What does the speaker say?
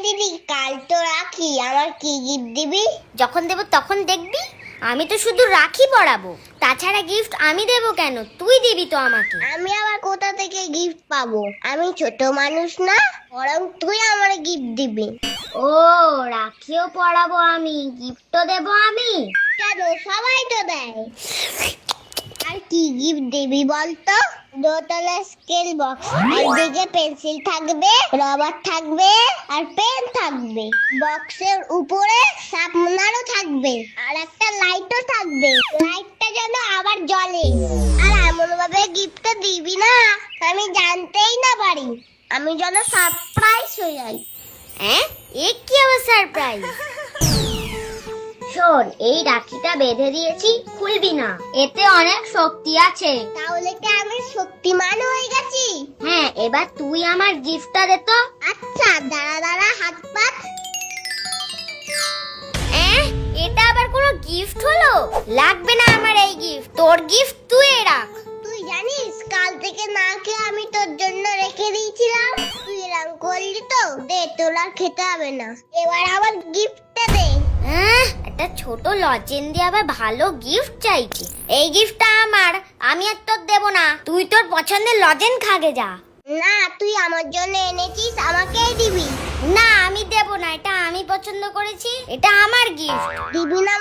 দিদি কাল তো রাখি, আমার কি গিফট দিবি? যখন দেব তখন দেখবি। আমি তো শুধু রাখি পরাবো, তাছাড়া গিফট আমি দেব কেন? তুই দিবি তো আমাকে। আমি আবার কোথা থেকে গিফট পাবো? আমি ছোট মানুষ না, বরং তুই আমার গিফট দিবি। ও, রাখিও পরাবো আমি, গিফটও দেব আমি? কেন, সবাই তো দেয়। আর কি গিফট দিবি বলতো? দোতলা স্কেল বক্স, একদিকে পেন্সিল থাকবে, রবার থাকবে আর পেন থাকবে। বক্সের উপরে শার্পনারও থাকবে আর একটা লাইটও থাকবে। লাইটটা যেন আবার জ্বলে। আর এমন ভাবে গিফটটা দিবি না আমি জানতেই না পারি, আমি যেন সারপ্রাইজ হয়ে যাই। হ্যাঁ, এ কি আবার সারপ্রাইজ? শোন, এই রাখিটা বেঁধে দিয়েছি, খুলবি না, এতে অনেক শক্তি আছে। তাহলে কি আমি শক্তিমান হয়ে গেছি? হ্যাঁ, এবার তুই আমার গিফটটা দে তো। আচ্ছা দাঁড়া দাঁড়া, হাত পাত। এটা আবার কোনো গিফট হলো? লাগবে না আমার এই গিফট, তোর গিফট তুই রাখ। তুই জানিস কাল থেকে না খেয়ে আমি তোর জন্য রেখে দিয়েছিলাম, তুই এরকম করলি তো, দে তোর আর খেতে হবে না, এবার আমার গিফটটা দে। একটা ছোট লজেন দিয়ে আবার ভালো গিফট চাইছি। এই গিফটটা আমার, আমি আর তোর দেবো না, তুই তোর পছন্দের লজেন খাগে যা। না, তুই আমার জন্য এনেছিস, আমাকেই দিবি। না, আমি দেবো না, এটা আমি পছন্দ করেছি, এটা আমার গিফট। দিবি না